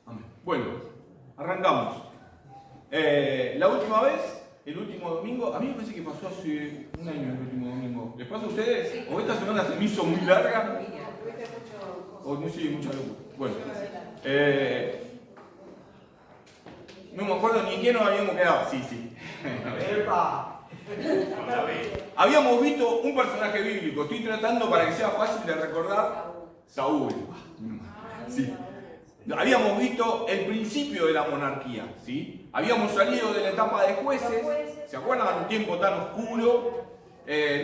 Amén. Bueno, arrancamos. La última vez, el último domingo, a mí me parece que pasó hace un año el último domingo. ¿Les pasa a ustedes? Sí. ¿O esta semana se me hizo muy larga? O no sé, mucha locura. Bueno, no me acuerdo ni en qué nos habíamos quedado. Sí. ¡Epa! Habíamos visto un personaje bíblico. Estoy tratando para que sea fácil de recordar. Saúl. Sí. Habíamos visto el principio de la monarquía, ¿sí? Habíamos salido de la etapa de jueces, ¿se acuerdan? Un tiempo tan oscuro,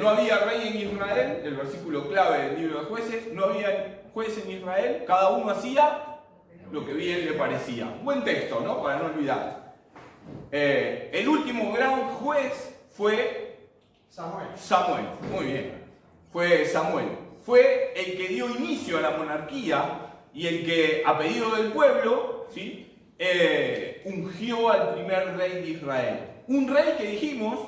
no había rey en Israel, el versículo clave del libro de jueces, no había juez en Israel, cada uno hacía lo que bien le parecía. Buen texto, ¿no? Para no olvidar. El último gran juez fue Samuel, muy bien, fue Samuel. Fue el que dio inicio a la monarquía y el que, a pedido del pueblo, ¿sí? Ungió al primer rey de Israel. Un rey que dijimos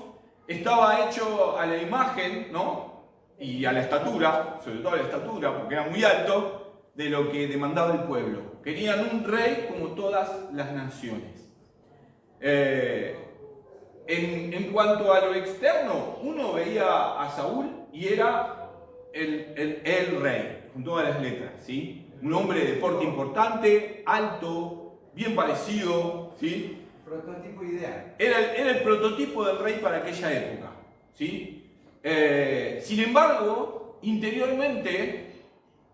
estaba hecho a la imagen, ¿no? Y a la estatura, sobre todo a la estatura, porque era muy alto, de lo que demandaba el pueblo. Querían un rey como todas las naciones. En cuanto a lo externo, uno veía a Saúl y era el rey, con todas las letras, ¿sí? Un hombre de porte importante, alto, bien parecido, ¿sí? Prototipo ideal. Era el prototipo del rey para aquella época, ¿sí? Sin embargo, interiormente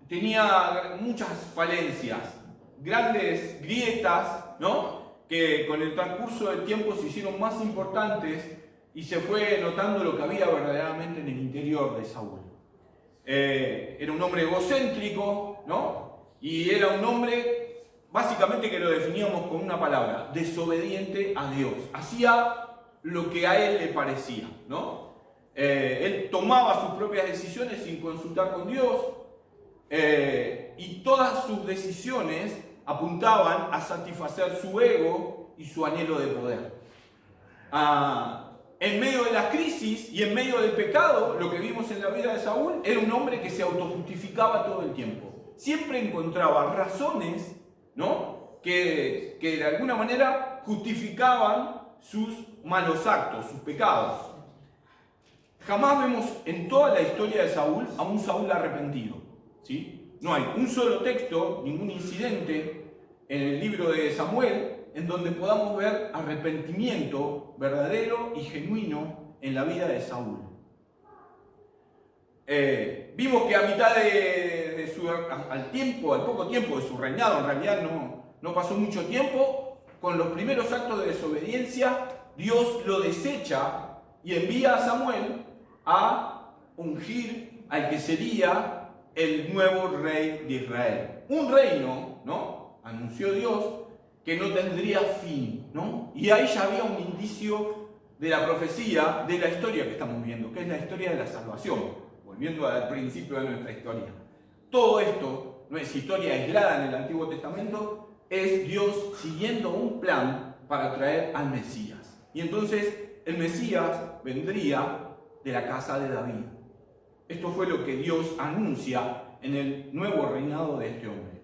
tenía muchas falencias, grandes grietas, ¿no? Que con el transcurso del tiempo se hicieron más importantes y se fue notando lo que había verdaderamente en el interior de Saúl. Era un hombre egocéntrico, ¿no? Y era un hombre, básicamente, que lo definíamos con una palabra: desobediente a Dios. Hacía lo que a él le parecía, ¿no? Él tomaba sus propias decisiones sin consultar con Dios, y todas sus decisiones apuntaban a satisfacer su ego y su anhelo de poder. En medio de las crisis y en medio del pecado, lo que vimos en la vida de Saúl, era un hombre que se autojustificaba todo el tiempo. Siempre encontraba razones, ¿no? que de alguna manera justificaban sus malos actos, sus pecados. Jamás vemos en toda la historia de Saúl a un Saúl arrepentido, ¿sí? No hay un solo texto, ningún incidente en el libro de Samuel en donde podamos ver arrepentimiento verdadero y genuino en la vida de Saúl. Vimos que a mitad al poco tiempo de su reinado, en realidad no pasó mucho tiempo, con los primeros actos de desobediencia, Dios lo desecha y envía a Samuel a ungir al que sería el nuevo rey de Israel. Un reino, ¿no? Anunció Dios, que no tendría fin, ¿no? Y ahí ya había un indicio de la profecía, de la historia que estamos viendo, que es la historia de la salvación, volviendo al principio de nuestra historia. Todo esto no es historia aislada en el Antiguo Testamento, es Dios siguiendo un plan para traer al Mesías. Y entonces el Mesías vendría de la casa de David. Esto fue lo que Dios anuncia en el nuevo reinado de este hombre.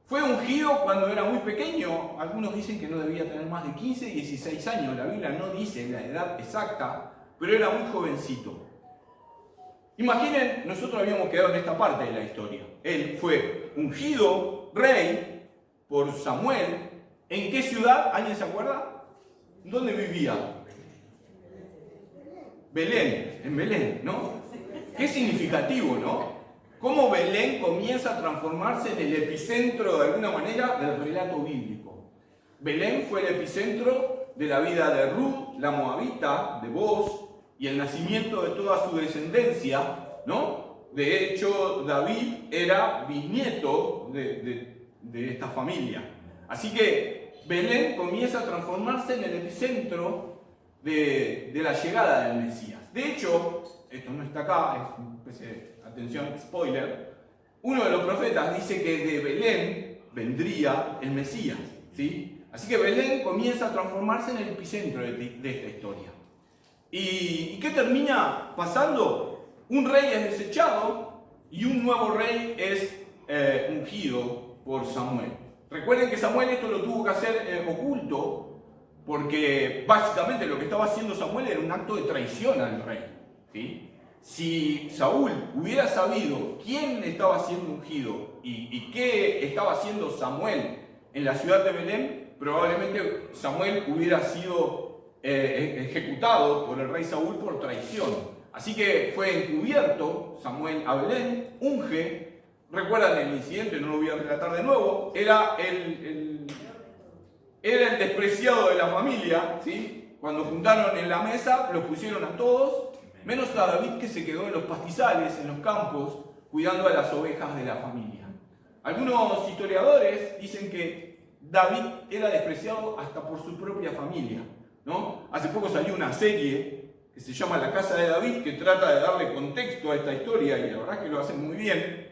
Fue ungido cuando era muy pequeño. Algunos dicen que no debía tener más de 15, 16 años. La Biblia no dice la edad exacta, pero era muy jovencito. Imaginen, nosotros habíamos quedado en esta parte de la historia. Él fue ungido rey por Samuel. ¿En qué ciudad? ¿Alguien se acuerda? ¿Dónde vivía? Belén, en Belén, ¿no? Qué significativo, ¿no? Cómo Belén comienza a transformarse en el epicentro, de alguna manera, del relato bíblico. Belén fue el epicentro de la vida de Ruth, la moabita, de Boaz, y el nacimiento de toda su descendencia, ¿no? De hecho, David era bisnieto de esta familia. Así que Belén comienza a transformarse en el epicentro de la llegada del Mesías. De hecho, esto no está acá, atención, spoiler, uno de los profetas dice que de Belén vendría el Mesías, ¿sí? Así que Belén comienza a transformarse en el epicentro de esta historia. ¿Y qué termina pasando? Un rey es desechado y un nuevo rey es ungido por Samuel. Recuerden que Samuel esto lo tuvo que hacer oculto, porque básicamente lo que estaba haciendo Samuel era un acto de traición al rey, ¿sí? Si Saúl hubiera sabido quién estaba siendo ungido y qué estaba haciendo Samuel en la ciudad de Belén, probablemente Samuel hubiera sido ejecutado por el rey Saúl por traición. Así que fue encubierto Samuel a Belén, unge. Recuerdan el incidente, no lo voy a relatar de nuevo. Era el despreciado de la familia, ¿sí? Cuando juntaron en la mesa, los pusieron a todos, menos a David, que se quedó en los pastizales, en los campos, cuidando a las ovejas de la familia. Algunos historiadores dicen que David era despreciado hasta por su propia familia, ¿no? Hace poco salió una serie que se llama La Casa de David, que trata de darle contexto a esta historia, y la verdad es que lo hacen muy bien.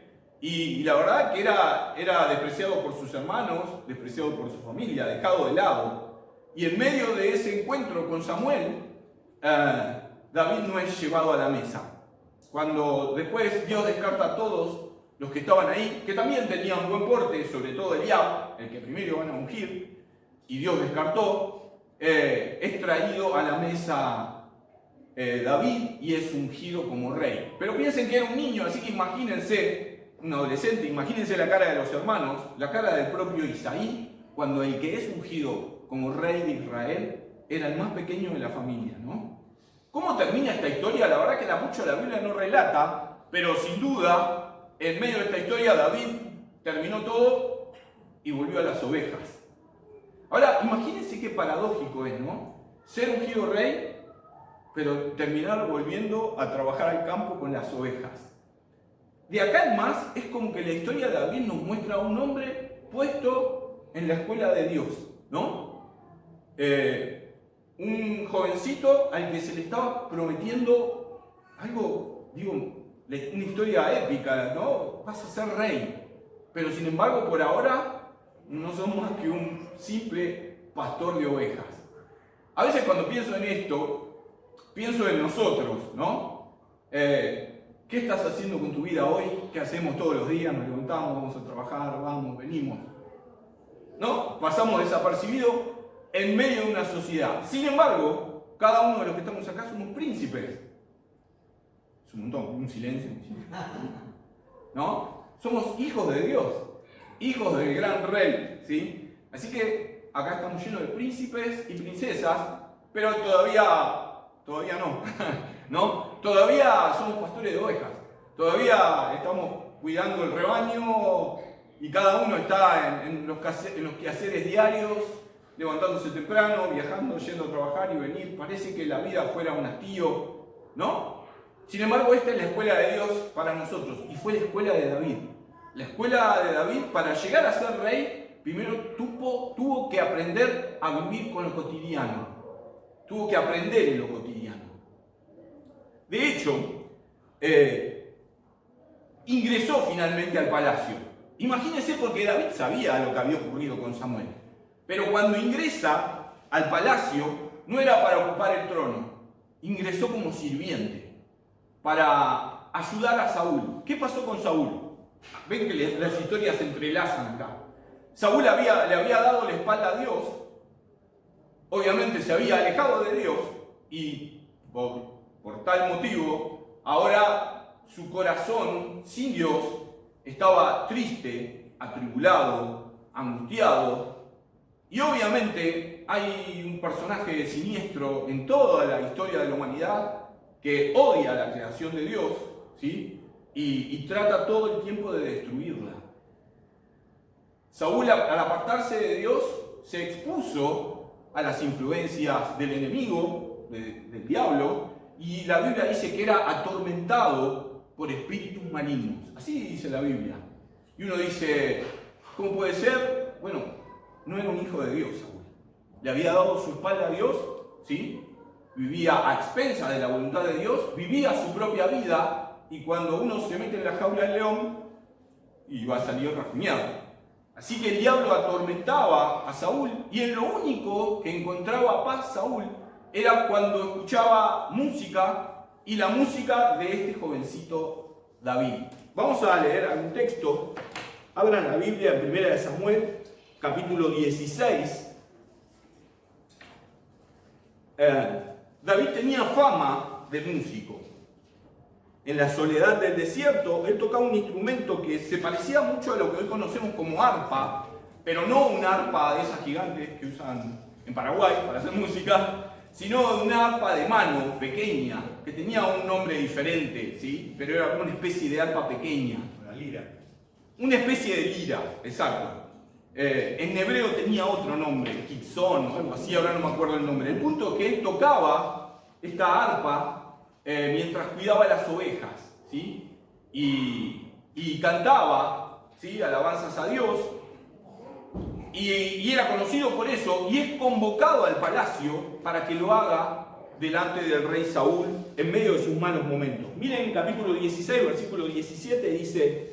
Y la verdad que era despreciado por sus hermanos, despreciado por su familia, dejado de lado. Y en medio de ese encuentro con Samuel, David no es llevado a la mesa. Cuando después Dios descarta a todos los que estaban ahí, que también tenían buen porte, sobre todo Eliab, el que primero van a ungir, y Dios descartó, es traído a la mesa David y es ungido como rey. Pero piensen que era un niño, así que imagínense, un adolescente, imagínense la cara de los hermanos, la cara del propio Isaí, cuando el que es ungido como rey de Israel era el más pequeño de la familia, ¿no? ¿Cómo termina esta historia? La verdad que mucho la Biblia no relata, pero sin duda, en medio de esta historia, David terminó todo y volvió a las ovejas. Ahora, imagínense qué paradójico es, ¿no? Ser ungido rey, pero terminar volviendo a trabajar al campo con las ovejas. De acá en más, es como que la historia de David nos muestra a un hombre puesto en la escuela de Dios, ¿no? Un jovencito al que se le estaba prometiendo algo, digo, una historia épica, ¿no? Vas a ser rey. Pero sin embargo, por ahora, no somos más que un simple pastor de ovejas. A veces cuando pienso en esto, pienso en nosotros, ¿no? ¿Qué estás haciendo con tu vida hoy? ¿Qué hacemos todos los días? Nos levantamos, vamos a trabajar, vamos, venimos. ¿No? Pasamos desapercibidos en medio de una sociedad. Sin embargo, cada uno de los que estamos acá somos príncipes. Es un montón, un silencio. ¿No? Somos hijos de Dios, hijos del gran rey, ¿sí? Así que acá estamos llenos de príncipes y princesas, pero todavía no. ¿No? Todavía somos pastores de ovejas, todavía estamos cuidando el rebaño y cada uno está en los quehaceres diarios, levantándose temprano, viajando, yendo a trabajar y venir. Parece que la vida fuera un hastío, ¿no? Sin embargo, esta es la escuela de Dios para nosotros y fue la escuela de David. La escuela de David, para llegar a ser rey, primero tuvo que aprender a vivir con lo cotidiano, tuvo que aprender en lo cotidiano. De hecho, ingresó finalmente al palacio. Imagínense, porque David sabía lo que había ocurrido con Samuel. Pero cuando ingresa al palacio, no era para ocupar el trono. Ingresó como sirviente, para ayudar a Saúl. ¿Qué pasó con Saúl? Ven que las historias se entrelazan acá. Saúl le había dado la espalda a Dios. Obviamente se había alejado de Dios y por tal motivo, ahora su corazón sin Dios estaba triste, atribulado, angustiado. Y obviamente hay un personaje siniestro en toda la historia de la humanidad que odia la creación de Dios, ¿sí? Y trata todo el tiempo de destruirla. Saúl, al apartarse de Dios, se expuso a las influencias del enemigo, del diablo, y la Biblia dice que era atormentado por espíritus malignos. Así dice la Biblia. Y uno dice, ¿cómo puede ser? Bueno, no era un hijo de Dios, Saúl. Le había dado su espalda a Dios, ¿sí? Vivía a expensas de la voluntad de Dios, vivía su propia vida, y cuando uno se mete en la jaula del león, y va a salir rajuñado. Así que el diablo atormentaba a Saúl, y en lo único que encontraba paz Saúl era cuando escuchaba música, y la música de este jovencito David. Vamos a leer algún texto. Abran la Biblia en 1 Samuel, capítulo 16, David tenía fama de músico. En la soledad del desierto, él tocaba un instrumento que se parecía mucho a lo que hoy conocemos como arpa, pero no una arpa de esas gigantes que usan en Paraguay para hacer música, sino una arpa de mano pequeña, que tenía un nombre diferente, ¿sí? Pero era como una especie de arpa pequeña. Una lira. Una especie de lira, exacto. En hebreo tenía otro nombre, Kitsón o algo así, ahora no me acuerdo el nombre. El punto es que él tocaba esta arpa mientras cuidaba las ovejas, ¿sí? Y cantaba, ¿sí? Alabanzas a Dios. Y era conocido por eso, y es convocado al palacio para que lo haga delante del rey Saúl en medio de sus malos momentos. Miren el capítulo 16, versículo 17, dice,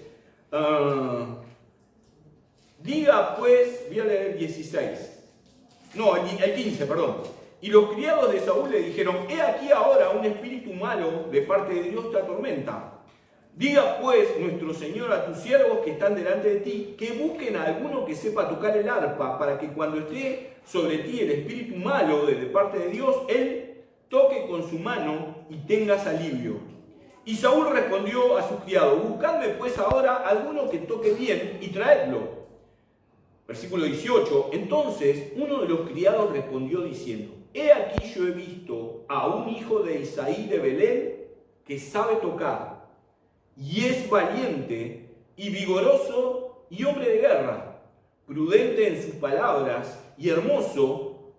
diga pues, voy a leer el 16, no, el 15, perdón. Y los criados de Saúl le dijeron, he aquí ahora un espíritu malo de parte de Dios te atormenta. Diga pues nuestro Señor a tus siervos que están delante de ti, que busquen a alguno que sepa tocar el arpa, para que cuando esté sobre ti el espíritu malo de parte de Dios, él toque con su mano y tengas alivio. Y Saúl respondió a sus criados, buscadme pues ahora alguno que toque bien y traedlo. Versículo 18, entonces uno de los criados respondió diciendo, he aquí yo he visto a un hijo de Isaí de Belén que sabe tocar, y es valiente y vigoroso y hombre de guerra, prudente en sus palabras y hermoso,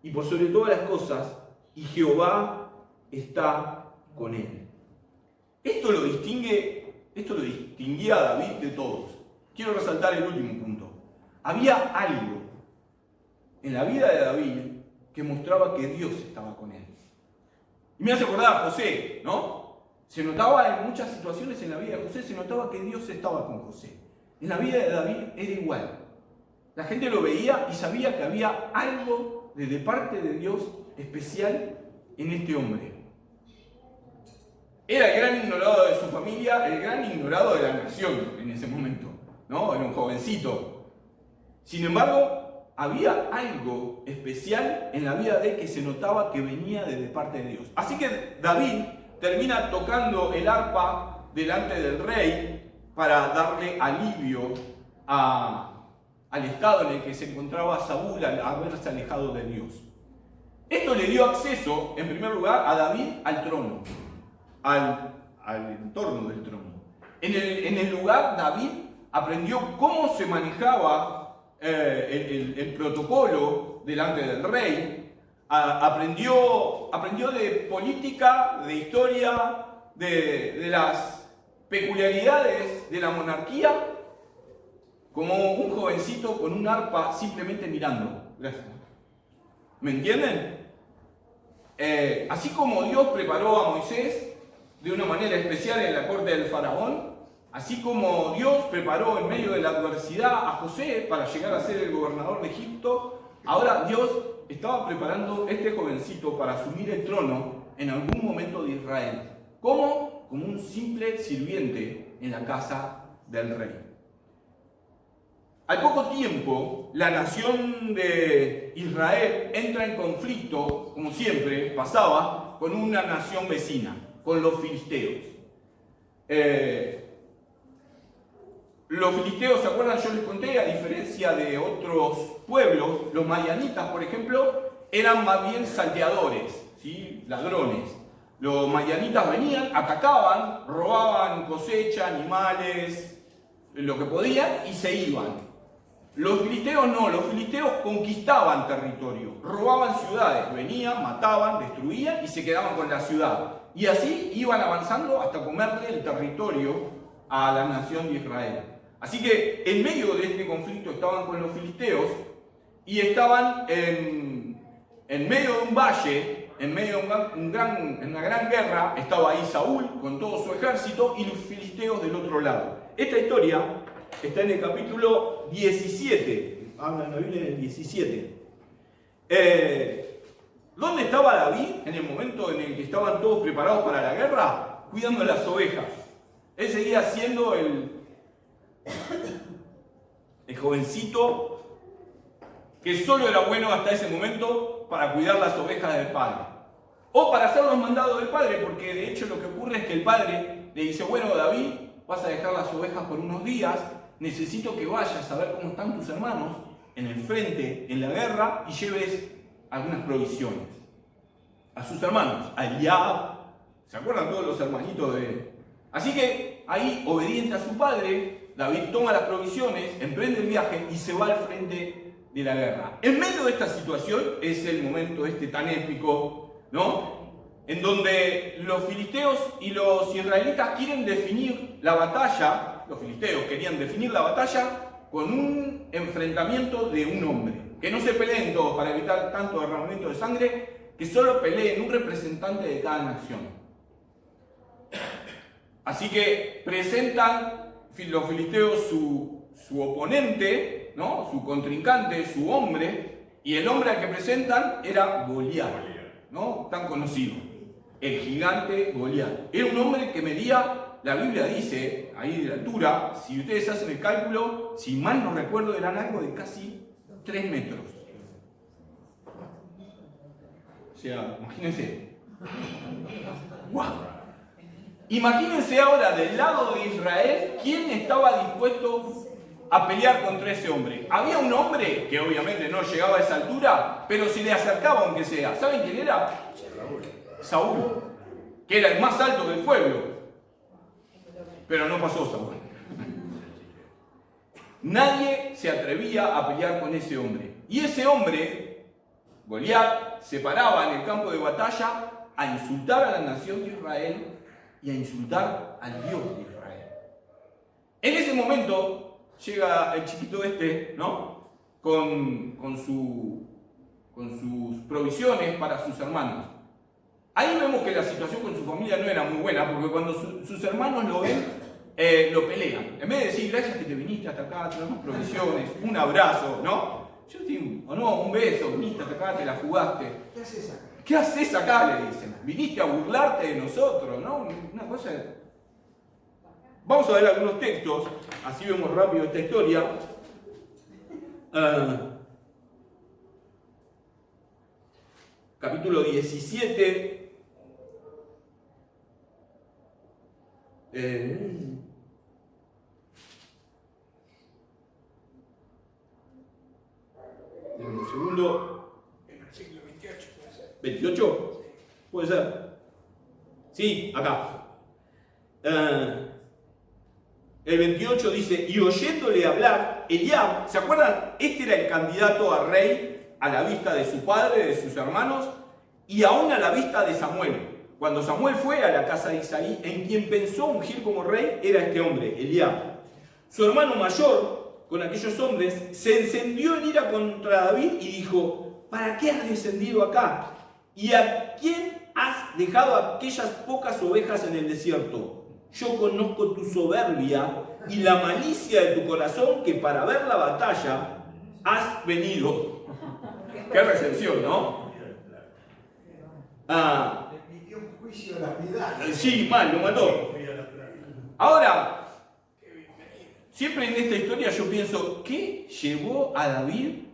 y por sobre todas las cosas, y Jehová está con él. Esto lo distinguía a David de todos. Quiero resaltar el último punto. Había algo en la vida de David que mostraba que Dios estaba con él. Y me hace acordar a José, ¿no? Se notaba en muchas situaciones en la vida de José, se notaba que Dios estaba con José. En la vida de David era igual. La gente lo veía y sabía que había algo de parte de Dios especial en este hombre. Era el gran ignorado de su familia, el gran ignorado de la nación en ese momento, ¿no? Era un jovencito. Sin embargo, había algo especial en la vida de él que se notaba que venía de parte de Dios. Así que David termina tocando el arpa delante del rey para darle alivio al estado en el que se encontraba Saúl al haberse alejado de Dios. Esto le dio acceso, en primer lugar, a David al trono, al entorno del trono. En el lugar, David aprendió cómo se manejaba el protocolo delante del rey. Aprendió de política, de historia, de las peculiaridades de la monarquía, como un jovencito con un arpa simplemente mirando. Gracias. ¿Me entienden? Así como Dios preparó a Moisés de una manera especial en la corte del faraón, así como Dios preparó en medio de la adversidad a José para llegar a ser el gobernador de Egipto, ahora Dios estaba preparando este jovencito para asumir el trono en algún momento de Israel. ¿Cómo? Como un simple sirviente en la casa del rey. Al poco tiempo, la nación de Israel entra en conflicto, como siempre pasaba, con una nación vecina, con los filisteos. Los filisteos, ¿se acuerdan? Yo les conté, a diferencia de otros pueblos, los madianitas, por ejemplo, eran más bien salteadores, ¿sí? Ladrones. Los madianitas venían, atacaban, robaban cosecha, animales, lo que podían, y se iban. Los filisteos no, los filisteos conquistaban territorio, robaban ciudades, venían, mataban, destruían y se quedaban con la ciudad. Y así iban avanzando hasta comerle el territorio a la nación de Israel. Así que en medio de este conflicto estaban con los filisteos y estaban en medio de un valle, en medio de una gran guerra. Estaba ahí Saúl con todo su ejército y los filisteos del otro lado. Esta historia está en el capítulo 17, habla en la Biblia del 17. ¿Dónde estaba David en el momento en el que estaban todos preparados para la guerra? Cuidando las ovejas. Él seguía siendo el jovencito que solo era bueno hasta ese momento para cuidar las ovejas del padre. O para hacer los mandados del padre, porque de hecho lo que ocurre es que el padre le dice, bueno, David, vas a dejar las ovejas por unos días, necesito que vayas a ver cómo están tus hermanos en el frente, en la guerra, y lleves algunas provisiones a sus hermanos, a Eliab. ¿Se acuerdan todos los hermanitos de él? Así que ahí, obediente a su padre, David toma las provisiones, emprende el viaje y se va al frente de la guerra. En medio de esta situación es el momento tan épico, ¿no? En donde los filisteos y los israelitas quieren definir la batalla, los filisteos querían definir la batalla con un enfrentamiento de un hombre. Que no se peleen todos para evitar tanto derramamiento de sangre, que solo peleen un representante de cada nación. Así que presentan los filisteos su oponente, ¿no? Su contrincante, su hombre, y el hombre al que presentan era Goliat, ¿no? Tan conocido, el gigante Goliat. Era un hombre que medía, la Biblia dice, ahí de la altura, si ustedes hacen el cálculo, si mal no recuerdo, eran algo de casi 3 metros. O sea, imagínense. ¡Wow! Imagínense ahora del lado de Israel, ¿quién estaba dispuesto a pelear contra ese hombre? Había un hombre que obviamente no llegaba a esa altura, pero se le acercaba aunque sea. ¿Saben quién era? Saúl, que era el más alto del pueblo. Pero no pasó Saúl. Nadie se atrevía a pelear con ese hombre. Y ese hombre, Goliat, se paraba en el campo de batalla a insultar a la nación de Israel y a insultar al Dios de Israel. En ese momento llega el chiquito ¿no? Con sus provisiones para sus hermanos. Ahí vemos que la situación con su familia no era muy buena, porque cuando sus hermanos lo ven, lo pelean. En vez de decir, gracias que te viniste hasta acá, tenemos provisiones, un abrazo, ¿no? Yo digo, o no, un beso, viniste hasta acá, te la jugaste. ¿Qué haces acá? ¿Qué haces acá? Le dicen. Viniste a burlarte de nosotros, ¿no? Una cosa. Vamos a ver algunos textos, así vemos rápido esta historia. Capítulo 17. Un segundo. En el siglo XXVIII puede ser. ¿28? Puede ser. Sí, acá. El 28 dice, y oyéndole hablar, Eliab, ¿se acuerdan? Este era el candidato a rey a la vista de su padre, de sus hermanos, y aún a la vista de Samuel. Cuando Samuel fue a la casa de Isaí, en quien pensó ungir como rey era este hombre, Eliab. Su hermano mayor, con aquellos hombres, se encendió en ira contra David y dijo, ¿para qué has descendido acá? ¿Y a quién has dejado aquellas pocas ovejas en el desierto? Yo conozco tu soberbia y la malicia de tu corazón, que para ver la batalla has venido. Qué recepción, ¿no? Le pidió un juicio de la piedad. Sí, mal, lo mató. Ahora, siempre en esta historia yo pienso, ¿qué llevó a David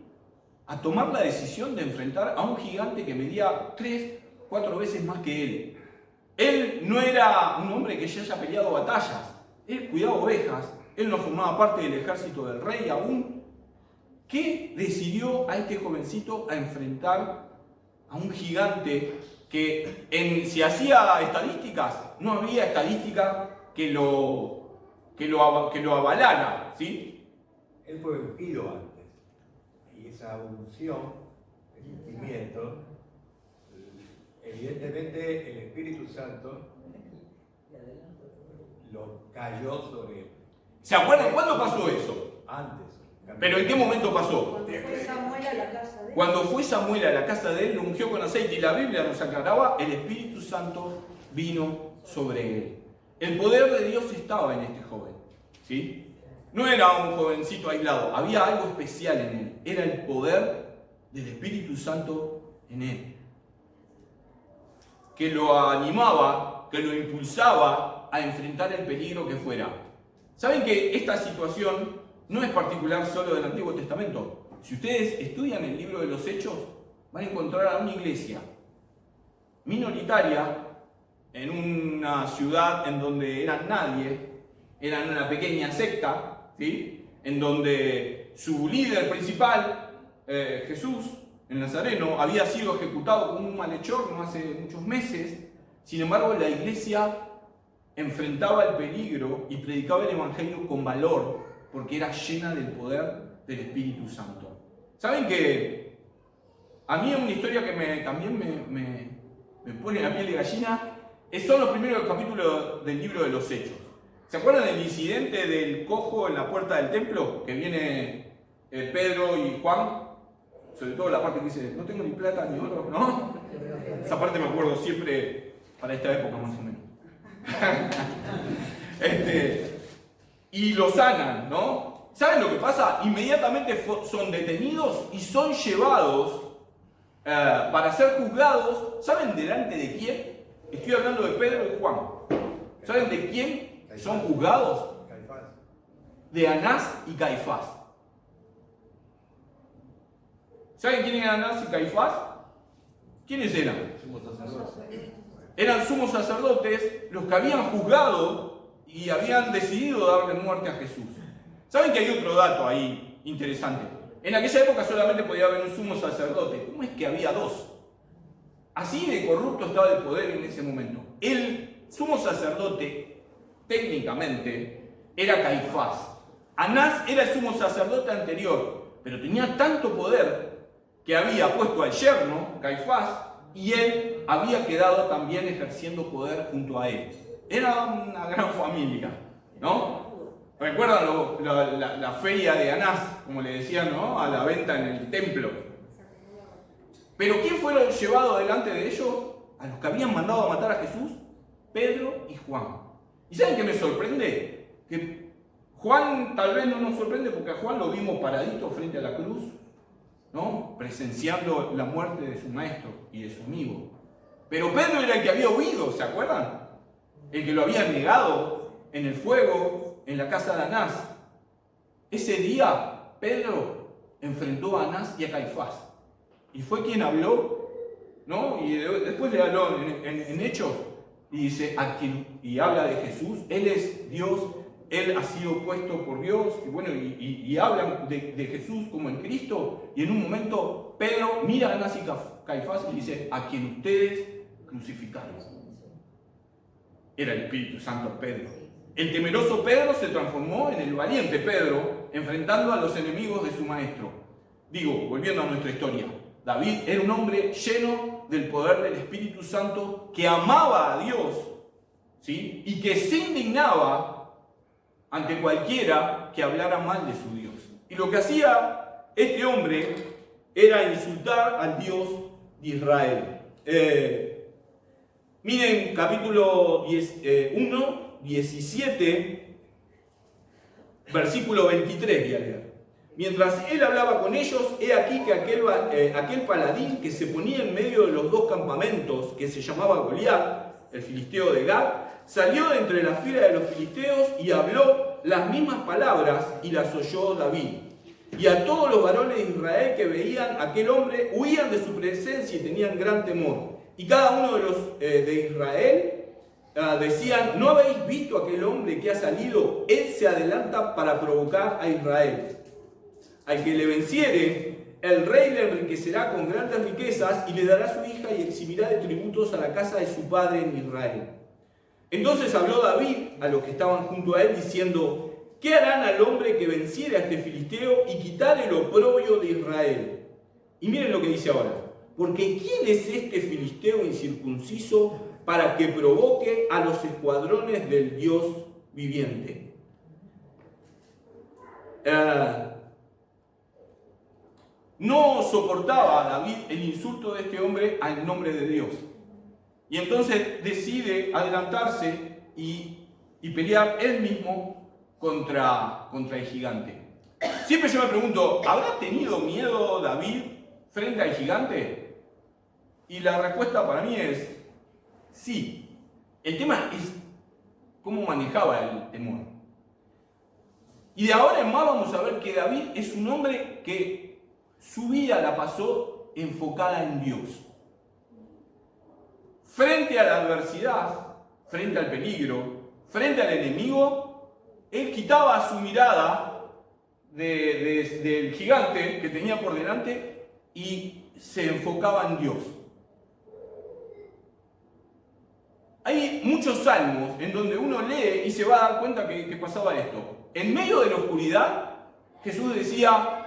a tomar la decisión de enfrentar a un gigante que medía 3, 4 veces más que él? Él no era un hombre que ya haya peleado batallas. Él cuidaba ovejas. Él no formaba parte del ejército del rey aún. ¿Qué decidió a este jovencito a enfrentar a un gigante que si hacía estadísticas, no había estadística que lo avalara, ¿sí? Él fue ungido antes, y esa unción, el ungimiento, evidentemente el Espíritu Santo lo cayó sobre él. ¿Se acuerdan cuándo pasó eso? Antes. ¿Pero en qué momento pasó? Cuando fue Samuel a la casa de él. Cuando fue Samuel a la casa de él, lo ungió con aceite, y la Biblia nos aclaraba, el Espíritu Santo vino sobre él. El poder de Dios estaba en este joven, ¿sí? No era un jovencito aislado, había algo especial en él. Era el poder del Espíritu Santo en él, que lo animaba, que lo impulsaba a enfrentar el peligro que fuera. ¿Saben que esta situación no es particular solo del Antiguo Testamento? Si ustedes estudian el libro de los Hechos, van a encontrar a una iglesia minoritaria en una ciudad en donde eran nadie, eran una pequeña secta, ¿sí? En donde su líder principal, Jesús, el Nazareno, había sido ejecutado como un malhechor no hace muchos meses. Sin embargo, la iglesia enfrentaba el peligro y predicaba el evangelio con valor, porque era llena del poder del Espíritu Santo. ¿Saben que a mí es una historia que también me pone la piel de gallina? Son los primeros capítulos del libro de los Hechos. ¿Se acuerdan del incidente del cojo en la puerta del templo? Que viene Pedro y Juan, sobre todo la parte que dice, no tengo ni plata ni oro, ¿no? Esa parte me acuerdo siempre para esta época más o menos. Y lo sanan, ¿no? ¿Saben lo que pasa? Inmediatamente son detenidos y son llevados para ser juzgados. ¿Saben delante de quién? Estoy hablando de Pedro y Juan. ¿Saben de quién son juzgados? De Anás y Caifás. ¿Saben quién eran Anás y Caifás? ¿Quiénes eran? Eran sumos sacerdotes los que habían juzgado y habían decidido darle muerte a Jesús. ¿Saben que hay otro dato ahí interesante? En aquella época solamente podía haber un sumo sacerdote. ¿Cómo es que había dos? Así de corrupto estaba el poder en ese momento. El sumo sacerdote, técnicamente, era Caifás. Anás era el sumo sacerdote anterior, pero tenía tanto poder que había puesto al yerno, Caifás, y él había quedado también ejerciendo poder junto a él. Era una gran familia, ¿no? ¿Recuerdan la feria de Anás, como le decían, ¿no? A la venta en el templo. Pero ¿quién fueron llevados delante de ellos? A los que habían mandado a matar a Jesús, Pedro y Juan. ¿Y saben qué me sorprende? Que Juan tal vez no nos sorprende porque a Juan lo vimos paradito frente a la cruz, ¿no? Presenciando la muerte de su maestro y de su amigo. Pero Pedro era el que había huido, ¿se acuerdan? El que lo había negado en el fuego, en la casa de Anás. Ese día, Pedro enfrentó a Anás y a Caifás. Y fue quien habló, ¿no? Y después le habló en Hechos. Y dice, y habla de Jesús. Él es Dios, Él ha sido puesto por Dios. Y bueno, y hablan de Jesús como en Cristo. Y en un momento, Pedro mira a Anás y Caifás y dice, a quien ustedes crucificaron. Era el Espíritu Santo Pedro. El temeroso Pedro se transformó en el valiente Pedro, enfrentando a los enemigos de su maestro. Digo, volviendo a nuestra historia, David era un hombre lleno del poder del Espíritu Santo que amaba a Dios, ¿sí? Y que se indignaba ante cualquiera que hablara mal de su Dios. Y lo que hacía este hombre era insultar al Dios de Israel. Miren capítulo 1, 17, versículo 23, voy a leer. Mientras él hablaba con ellos, he aquí que aquel paladín que se ponía en medio de los dos campamentos, que se llamaba Goliat, el filisteo de Gat, salió de entre las filas de los filisteos y habló las mismas palabras y las oyó David. Y a todos los varones de Israel que veían a aquel hombre huían de su presencia y tenían gran temor. Y cada uno de los de Israel decían, ¿no habéis visto a aquel hombre que ha salido? Él se adelanta para provocar a Israel. Al que le venciere, el rey le enriquecerá con grandes riquezas y le dará su hija y exhibirá de tributos a la casa de su padre en Israel. Entonces habló David a los que estaban junto a él diciendo, ¿qué harán al hombre que venciere a este filisteo y quitare el oprobio de Israel? Y miren lo que dice ahora. Porque ¿quién es este filisteo incircunciso para que provoque a los escuadrones del Dios viviente? No soportaba a David el insulto de este hombre al nombre de Dios. Y entonces decide adelantarse y pelear él mismo contra el gigante. Siempre yo me pregunto, ¿habrá tenido miedo David frente al gigante? Y la respuesta para mí es sí. El tema es cómo manejaba el temor. Y de ahora en más vamos a ver que David es un hombre que su vida la pasó enfocada en Dios. Frente a la adversidad, frente al peligro, frente al enemigo, él quitaba su mirada del gigante que tenía por delante y se enfocaba en Dios. Hay muchos salmos en donde uno lee y se va a dar cuenta que pasaba esto. En medio de la oscuridad, Jesús decía,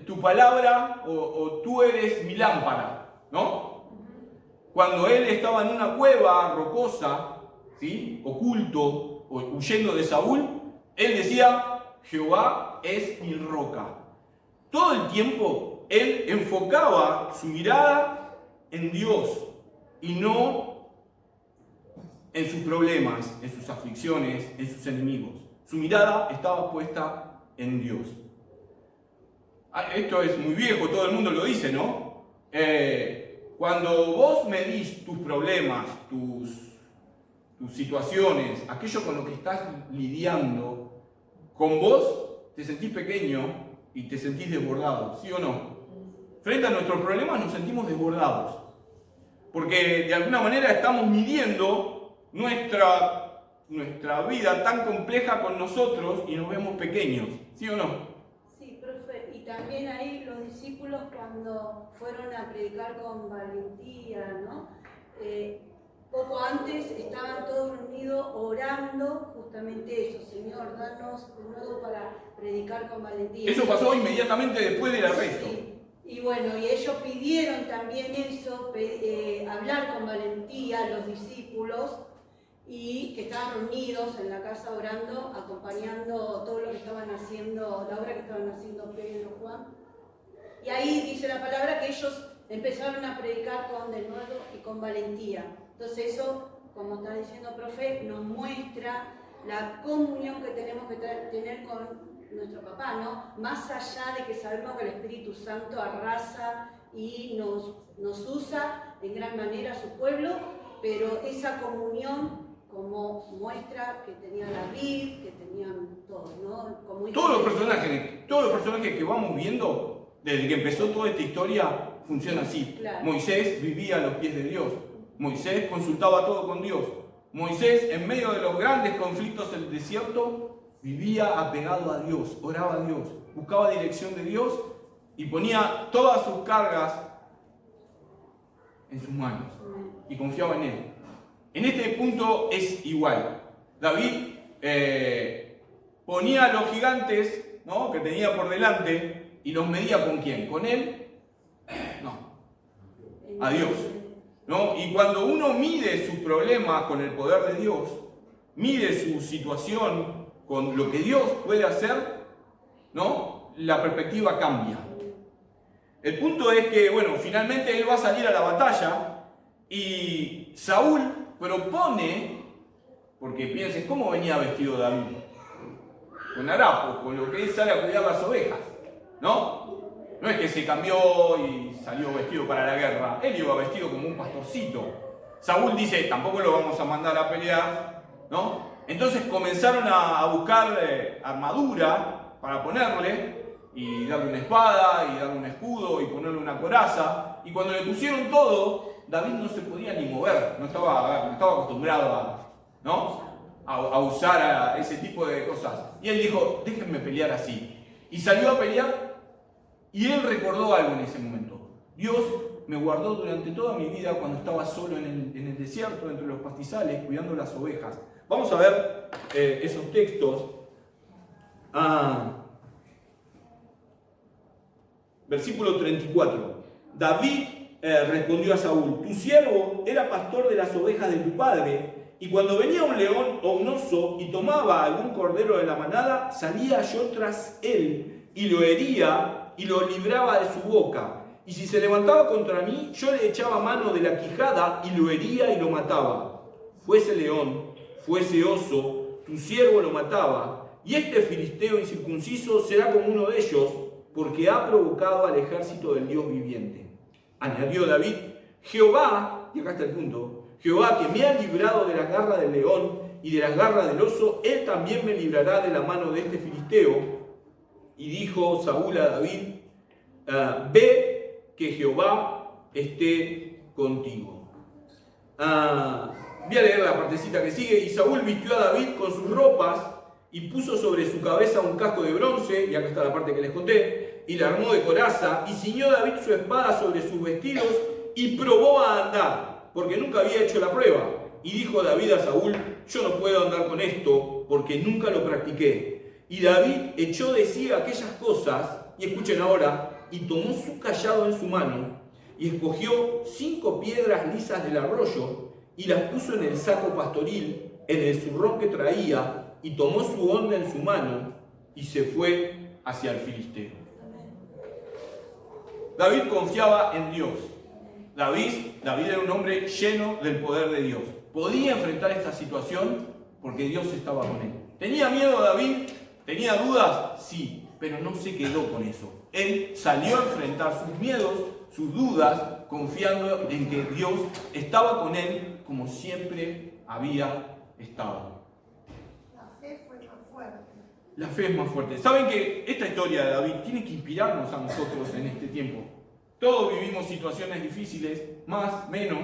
tu palabra o tú eres mi lámpara, ¿no? Cuando él estaba en una cueva rocosa, ¿sí?, oculto, o huyendo de Saúl, él decía, Jehová es mi roca. Todo el tiempo él enfocaba su mirada en Dios y no en sus problemas, en sus aflicciones, en sus enemigos. Su mirada estaba puesta en Dios. Esto es muy viejo, todo el mundo lo dice, ¿no? Cuando vos medís tus problemas, tus situaciones, aquello con lo que estás lidiando, con vos te sentís pequeño y te sentís desbordado, ¿sí o no? Frente a nuestros problemas nos sentimos desbordados, porque de alguna manera estamos midiendo nuestra vida tan compleja con nosotros y nos vemos pequeños, ¿sí o no? Sí, profe, y también ahí los discípulos cuando fueron a predicar con valentía, ¿no? Poco antes estaban todos reunidos orando justamente eso, Señor, danos de nuevo para predicar con valentía. Eso pasó inmediatamente después del arresto. Sí. Y bueno, y ellos pidieron también eso, hablar con valentía los discípulos, y que estaban reunidos en la casa orando, acompañando todo lo que estaban haciendo, la obra que estaban haciendo Pedro y Juan. Y ahí dice la palabra que ellos empezaron a predicar con denuedo y con valentía. Entonces eso, como está diciendo profe, nos muestra la comunión que tenemos que tener con nuestro papá, ¿no? Más allá de que sabemos que el Espíritu Santo arrasa y nos usa en gran manera a su pueblo, pero esa comunión como muestra que tenían David, que tenían todos, ¿no? Como todos los personajes que vamos viendo, desde que empezó toda esta historia, funciona así. Claro. Moisés vivía a los pies de Dios. Moisés consultaba todo con Dios. Moisés, en medio de los grandes conflictos del desierto, vivía apegado a Dios, oraba a Dios, buscaba dirección de Dios y ponía todas sus cargas en sus manos y confiaba en Él. En este punto es igual. David ponía a los gigantes, ¿no?, que tenía por delante y los medía ¿con quién? ¿Con él? No. A Dios, ¿no? Y cuando uno mide sus problemas con el poder de Dios, mide su situación con lo que Dios puede hacer, ¿no?, la perspectiva cambia. El punto es que, bueno, finalmente él va a salir a la batalla y Saúl propone, porque piensen, ¿cómo venía vestido David? Con harapos, con lo que él sale a cuidar las ovejas, ¿no? No es que se cambió y salió vestido para la guerra, él iba vestido como un pastorcito. Saúl dice, tampoco lo vamos a mandar a pelear, ¿no? Entonces comenzaron a buscar armadura para ponerle, y darle una espada, y darle un escudo, y ponerle una coraza, y cuando le pusieron todo, David no se podía ni mover, no estaba acostumbrado a usar ese tipo de cosas. Y él dijo, déjenme pelear así. Y salió a pelear, y él recordó algo en ese momento. Dios me guardó durante toda mi vida cuando estaba solo en el desierto, entre los pastizales, cuidando las ovejas. Vamos a ver esos textos. Versículo 34. David respondió a Saúl, tu siervo era pastor de las ovejas de tu padre, y cuando venía un león o un oso y tomaba algún cordero de la manada, salía yo tras él y lo hería y lo libraba de su boca. Y si se levantaba contra mí, yo le echaba mano de la quijada y lo hería y lo mataba. Fuese león, fuese oso, tu siervo lo mataba, y este filisteo incircunciso será como uno de ellos, porque ha provocado al ejército del Dios viviente. Añadió David, Jehová, y acá está el punto, Jehová que me ha librado de las garras del león y de las garras del oso, él también me librará de la mano de este filisteo. Y dijo Saúl a David, ve que Jehová esté contigo. Voy a leer la partecita que sigue. Y Saúl vistió a David con sus ropas y puso sobre su cabeza un casco de bronce, y acá está la parte que les conté, y la armó de coraza, y ciñó David su espada sobre sus vestidos, y probó a andar, porque nunca había hecho la prueba. Y dijo David a Saúl: yo no puedo andar con esto, porque nunca lo practiqué. Y David echó de sí aquellas cosas, y escuchen ahora, y tomó su cayado en su mano, y escogió 5 piedras lisas del arroyo, y las puso en el saco pastoril, en el zurrón que traía, y tomó su honda en su mano, y se fue hacia el filisteo. David confiaba en Dios. David era un hombre lleno del poder de Dios. Podía enfrentar esta situación porque Dios estaba con él. ¿Tenía miedo David? ¿Tenía dudas? Sí, pero no se quedó con eso. Él salió a enfrentar sus miedos, sus dudas, confiando en que Dios estaba con él como siempre había estado. La fe fue más fuerte. La fe es más fuerte. ¿Saben que esta historia de David tiene que inspirarnos a nosotros en este tiempo? Todos vivimos situaciones difíciles, más, menos,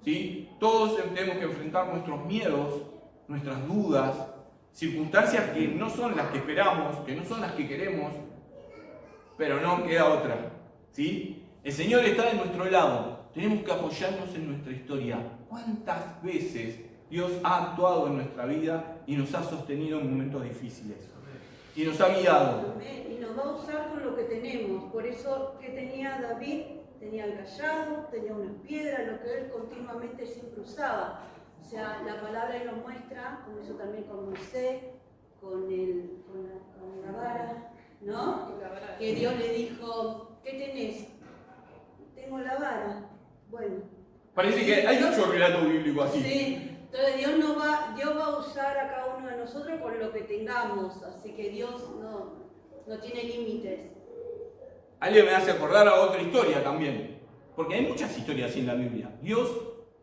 ¿sí? Todos tenemos que enfrentar nuestros miedos, nuestras dudas, circunstancias que no son las que esperamos, que no son las que queremos, pero no queda otra, ¿sí? El Señor está de nuestro lado. Tenemos que apoyarnos en nuestra historia. ¿Cuántas veces Dios ha actuado en nuestra vida y nos ha sostenido en momentos difíciles? Y nos ha guiado. Y nos va a usar con lo que tenemos. Por eso, ¿qué tenía David? Tenía el cayado, tenía una piedra, lo que él continuamente siempre usaba. O sea, la palabra él nos muestra, como hizo también con Moisés, con la vara, ¿no? Que Dios le dijo: ¿qué tenés? Tengo la vara. Bueno. Parece que hay mucho relato bíblico así. Sí. Entonces Dios va a usar a cada uno de nosotros con lo que tengamos, así que Dios no tiene límites. Alguien me hace acordar a otra historia también, porque hay muchas historias así en la Biblia. Dios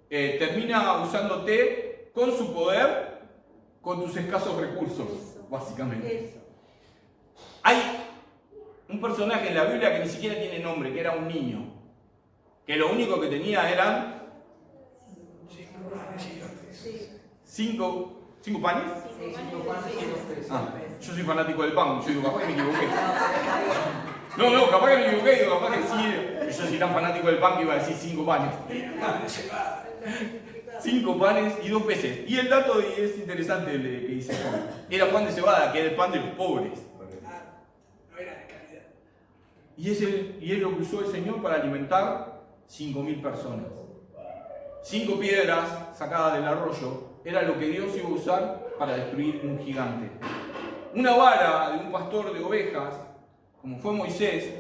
termina usándote con su poder, con tus escasos recursos, Eso, básicamente. Eso. Hay un personaje en la Biblia que ni siquiera tiene nombre, que era un niño, que lo único que tenía eran 5 panes. Yo soy fanático del pan, yo digo, capaz que me equivoqué. No, capaz que me equivoqué, digo, capaz que sí. Yo soy tan fanático del pan que iba a decir 5 panes. 5 panes y 2 peces. Y el dato es interesante que dice Juan. Era pan de cebada, que era el pan de los pobres. No era de calidad. Y es lo que usó el Señor para alimentar 5.000 personas. 5 piedras sacadas del arroyo era lo que Dios iba a usar para destruir un gigante. Una vara de un pastor de ovejas, como fue Moisés,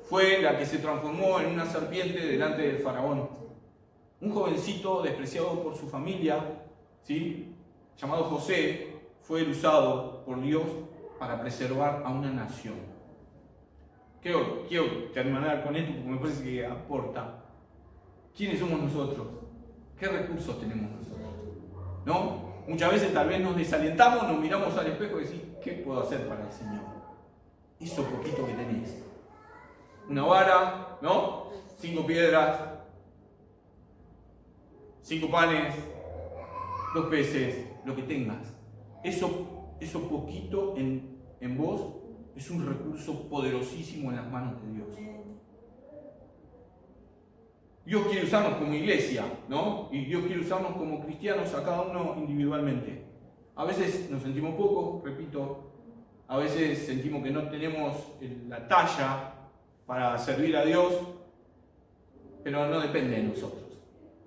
fue la que se transformó en una serpiente delante del faraón. Un jovencito despreciado por su familia, ¿sí?, llamado José, fue el usado por Dios para preservar a una nación. Quiero terminar con esto porque me parece que aporta. ¿Quiénes somos nosotros? ¿Qué recursos tenemos nosotros? ¿No? Muchas veces tal vez nos desalentamos, nos miramos al espejo y decimos: ¿qué puedo hacer para el Señor? Eso poquito que tenés. Una vara, ¿no? 5 piedras, 5 panes, 2 peces, lo que tengas. Eso poquito en vos es un recurso poderosísimo en las manos de Dios. Dios quiere usarnos como iglesia, ¿no? Y Dios quiere usarnos como cristianos a cada uno individualmente. A veces nos sentimos pocos, repito, a veces sentimos que no tenemos la talla para servir a Dios, pero no depende de nosotros.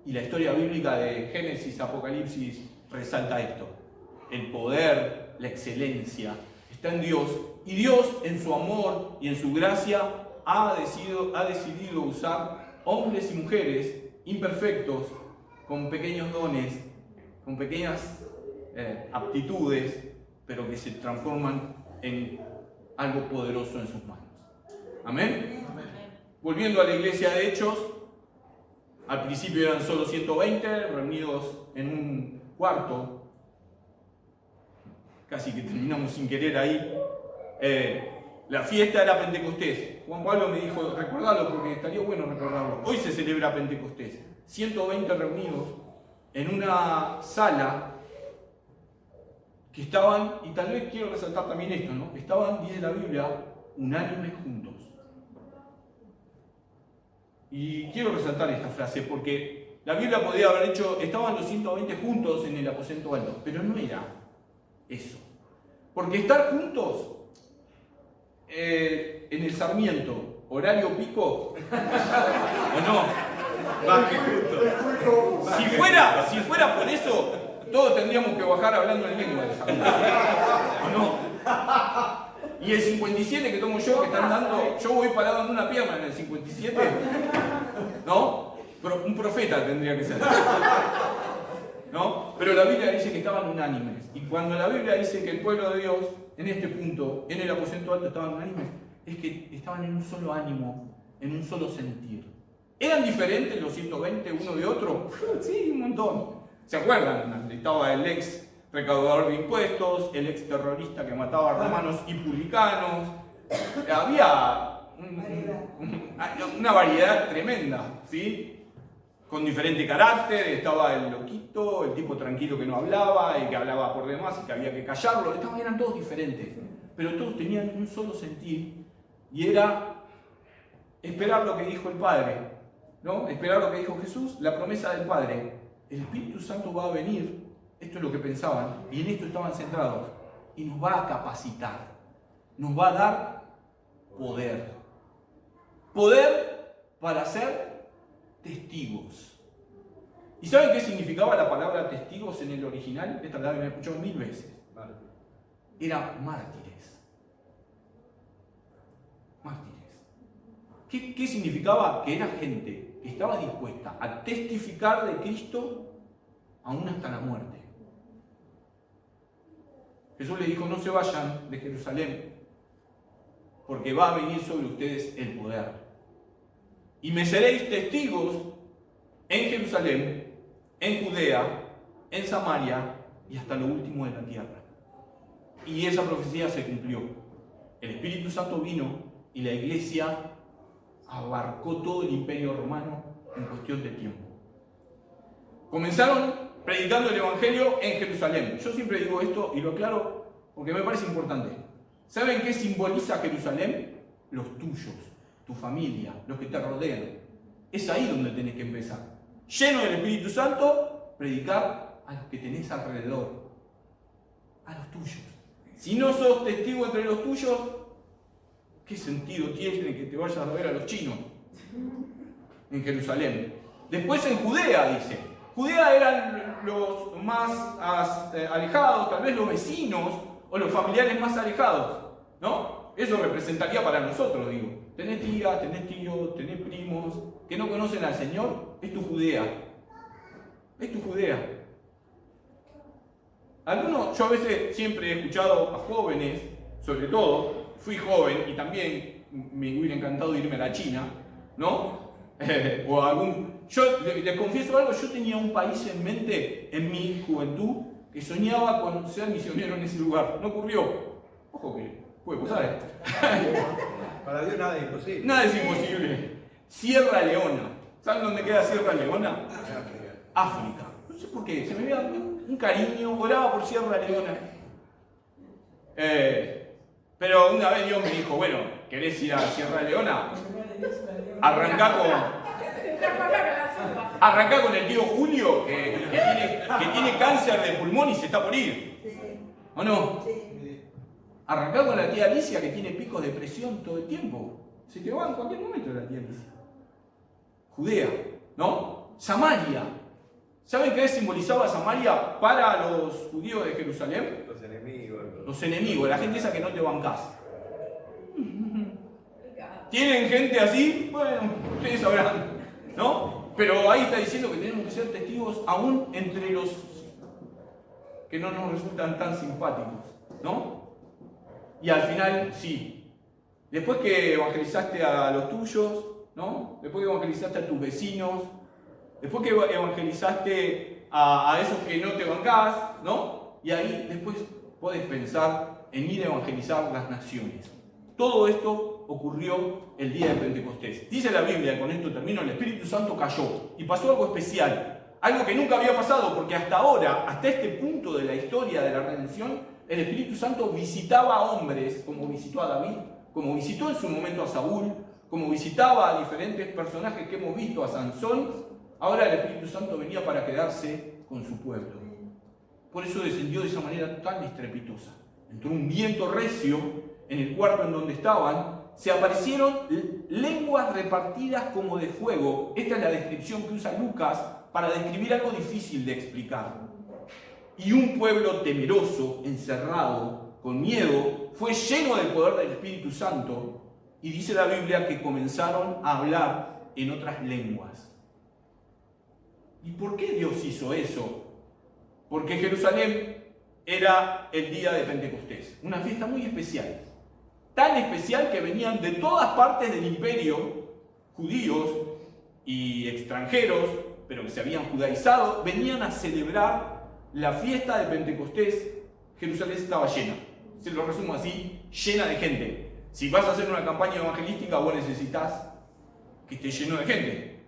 Y la historia bíblica de Génesis, Apocalipsis resalta esto. El poder, la excelencia está en Dios, y Dios en su amor y en su gracia ha decidido usar hombres y mujeres imperfectos, con pequeños dones, con pequeñas aptitudes, pero que se transforman en algo poderoso en sus manos. ¿Amén? Volviendo a la iglesia de Hechos, al principio eran solo 120 reunidos en un cuarto, casi que terminamos sin querer ahí. La fiesta era Pentecostés. Juan Pablo me dijo, recordalo porque estaría bueno recordarlo. Hoy se celebra Pentecostés. 120 reunidos en una sala que estaban, y tal vez quiero resaltar también esto, ¿no? Estaban, dice la Biblia, unánimes juntos. Y quiero resaltar esta frase porque la Biblia podría haber hecho, estaban los 120 juntos en el aposento alto, pero no era eso. Porque estar juntos en el Sarmiento, horario pico, ¿o no? Más que justo. Si fuera por eso, todos tendríamos que bajar hablando en lengua del Sarmiento, ¿o no? Y el 57 que tomo yo, que están dando, yo voy parado en una pierna en el 57, ¿no? Pero un profeta tendría que ser, ¿no? Pero la Biblia dice que estaban unánimes. Y cuando la Biblia dice que el pueblo de Dios, en este punto, en el aposento alto estaban unánimes, es que estaban en un solo ánimo, en un solo sentir. ¿Eran diferentes los 120 uno de otro? Sí, un montón. ¿Se acuerdan? Estaba el ex recaudador de impuestos, el ex terrorista que mataba a romanos y publicanos. Había una variedad tremenda, ¿sí? Con diferente carácter. Estaba el loquito, el tipo tranquilo que no hablaba, el que hablaba por demás y que había que callarlo. Eran todos diferentes, pero todos tenían un solo sentir, y era esperar lo que dijo el Padre, ¿no? Esperar lo que dijo Jesús, la promesa del Padre. El Espíritu Santo va a venir, esto es lo que pensaban, y en esto estaban centrados, y nos va a capacitar, nos va a dar poder. Poder para ser testigos. ¿Y saben qué significaba la palabra testigos en el original? Esta la he escuchado 1000 veces. Era mártires. Mártires. ¿Qué significaba? Que era gente que estaba dispuesta a testificar de Cristo aún hasta la muerte. Jesús les dijo, no se vayan de Jerusalén, porque va a venir sobre ustedes el poder. Y me seréis testigos en Jerusalén, en Judea, en Samaria y hasta lo último de la tierra. Y esa profecía se cumplió. El Espíritu Santo vino y la iglesia abarcó todo el imperio romano en cuestión de tiempo. Comenzaron predicando el Evangelio en Jerusalén. Yo siempre digo esto y lo aclaro porque me parece importante. ¿Saben qué simboliza Jerusalén? Los tuyos, tu familia, los que te rodean. Es ahí donde tenés que empezar. Lleno del Espíritu Santo, predicar a los que tenés alrededor, a los tuyos. Si no sos testigo entre los tuyos, ¿qué sentido tiene que te vayas a ver a los chinos en Jerusalén? Después en Judea, dice. Judea eran los más alejados, tal vez los vecinos o los familiares más alejados, ¿no? Eso representaría para nosotros, digo. Tenés tía, tenés tío, tenés primos que no conocen al Señor, es tu Judea. Es tu Judea. Algunos, yo a veces siempre he escuchado a jóvenes, sobre todo, fui joven y también me hubiera encantado irme a la China, ¿no? O algún... Yo les confieso algo, yo tenía un país en mente en mi juventud que soñaba con ser misionero en ese lugar. No ocurrió. Ojo que puede pasar. Para Dios nada es imposible. Nada es imposible. Sierra Leona. ¿Saben dónde queda Sierra Leona? África. No sé por qué, se me veía un cariño, oraba por Sierra Leona. Pero una vez Dios me dijo, bueno, ¿querés ir a Sierra Leona? Arrancá con el tío Julio, que tiene cáncer de pulmón y se está por ir. ¿O no? Arrancá con la tía Alicia, que tiene picos de presión todo el tiempo. Se te va en cualquier momento la tía Alicia. Judea, ¿no? Samaria. ¿Saben qué simbolizaba Samaria para los judíos de Jerusalén? Los enemigos. Los enemigos, la gente esa que no te bancás. ¿Tienen gente así? Bueno, ustedes sabrán, ¿no? Pero ahí está diciendo que tenemos que ser testigos aún entre los que no nos resultan tan simpáticos, ¿no? Y al final, sí. Después que evangelizaste a los tuyos, ¿no? Después que evangelizaste a tus vecinos, después que evangelizaste a esos que no te bancás, ¿no? Y ahí después podés pensar en ir a evangelizar las naciones. Todo esto ocurrió el día de Pentecostés. Dice la Biblia, con esto termino, el Espíritu Santo cayó y pasó algo especial, algo que nunca había pasado, porque hasta ahora, hasta este punto de la historia de la redención, el Espíritu Santo visitaba a hombres, como visitó a David, como visitó en su momento a Saúl, como visitaba a diferentes personajes que hemos visto, a Sansón. Ahora el Espíritu Santo venía para quedarse con su pueblo. Por eso descendió de esa manera tan estrepitosa. Entró un viento recio en el cuarto en donde estaban, se aparecieron lenguas repartidas como de fuego. Esta es la descripción que usa Lucas para describir algo difícil de explicar. Y un pueblo temeroso, encerrado, con miedo, fue lleno del poder del Espíritu Santo, y dice la Biblia que comenzaron a hablar en otras lenguas. ¿Y por qué Dios hizo eso? Porque Jerusalén era el día de Pentecostés, una fiesta muy especial. Tan especial que venían de todas partes del imperio, judíos y extranjeros, pero que se habían judaizado, venían a celebrar la fiesta de Pentecostés. Jerusalén estaba llena. Se lo resumo así, llena de gente. Si vas a hacer una campaña evangelística, vos necesitas que esté lleno de gente.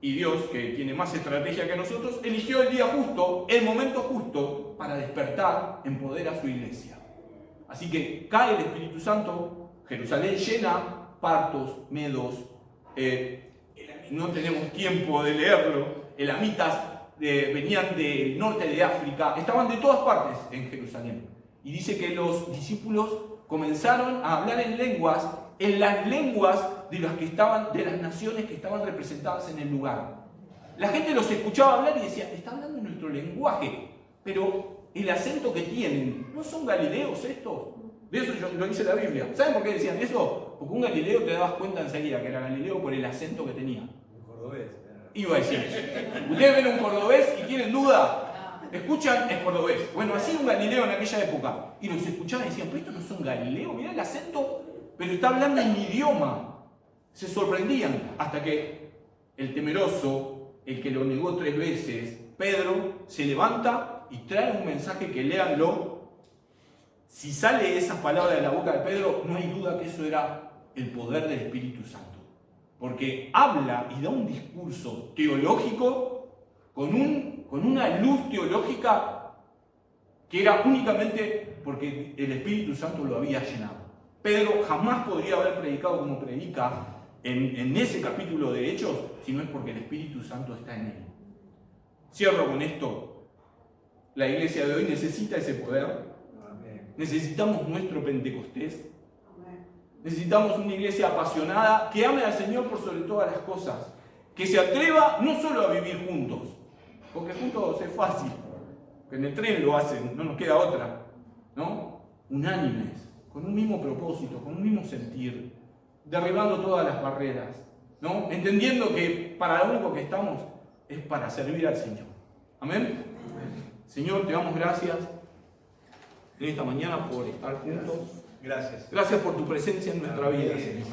Y Dios, que tiene más estrategia que nosotros, eligió el día justo, el momento justo, para despertar en poder a su iglesia. Así que cae el Espíritu Santo, Jerusalén llena, partos, medos, no tenemos tiempo de leerlo, elamitas venían del norte de África, estaban de todas partes en Jerusalén. Y dice que los discípulos comenzaron a hablar en las lenguas de las naciones que estaban representadas en el lugar. La gente los escuchaba hablar y decía, está hablando en nuestro lenguaje, pero el acento que tienen, ¿no son galileos estos? De eso lo dice la Biblia. ¿Saben por qué decían eso? Porque un galileo te dabas cuenta enseguida que era galileo por el acento que tenía. Un cordobés. Iba a decir eso. Ustedes ven un cordobés y tienen duda, escuchan, es cordobés. Bueno, así un galileo en aquella época. Y los escuchaban y decían, pero estos no son galileos, mirá el acento, pero está hablando en mi idioma. Se sorprendían hasta que el temeroso, el que lo negó 3 veces, Pedro, se levanta y trae un mensaje que léanlo. Si sale esas palabras de la boca de Pedro, no hay duda que eso era el poder del Espíritu Santo. Porque habla y da un discurso teológico con una luz teológica que era únicamente porque el Espíritu Santo lo había llenado. Pedro jamás podría haber predicado como predica en ese capítulo de Hechos si no es porque el Espíritu Santo está en él. Cierro con esto. La iglesia de hoy necesita ese poder. Necesitamos nuestro Pentecostés. Necesitamos una iglesia apasionada que ame al Señor por sobre todas las cosas. Que se atreva no solo a vivir juntos, porque juntos es fácil. En el tren lo hacen, no nos queda otra. ¿No? Unánimes, con un mismo propósito, con un mismo sentir, derribando todas las barreras, ¿no? Entendiendo que para lo único que estamos es para servir al Señor. ¿Amén? Señor, te damos gracias en esta mañana por estar juntos. Gracias. Gracias por tu presencia en nuestra vida, Señor.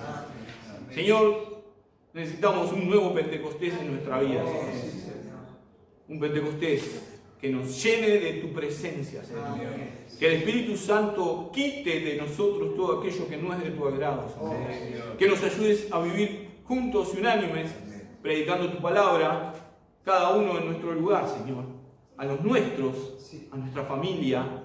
Señor, necesitamos un nuevo Pentecostés en nuestra vida, Señor. Un Pentecostés que nos llene de tu presencia, Señor. Que el Espíritu Santo quite de nosotros todo aquello que no es de tu agrado, Señor. Que nos ayudes a vivir juntos y unánimes, predicando tu palabra, cada uno en nuestro lugar, Señor. A los nuestros, a nuestra familia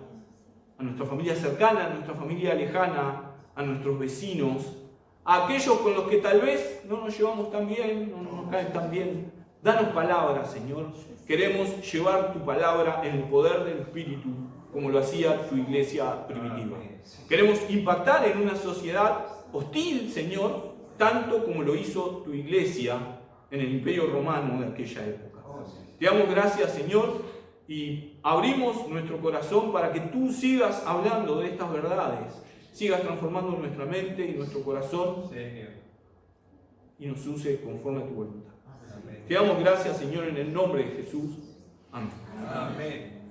cercana, a nuestra familia lejana, a nuestros vecinos, a aquellos con los que tal vez no nos llevamos tan bien, no nos caen tan bien. Danos palabra, Señor. Queremos llevar tu palabra en el poder del Espíritu, como lo hacía tu iglesia primitiva. Queremos impactar en una sociedad hostil, Señor, tanto como lo hizo tu iglesia en el Imperio Romano de aquella época. Te damos gracias, Señor, y abrimos nuestro corazón para que tú sigas hablando de estas verdades, sigas transformando nuestra mente y nuestro corazón, y nos use conforme a tu voluntad. Te damos gracias, Señor, en el nombre de Jesús. Amén. Amén.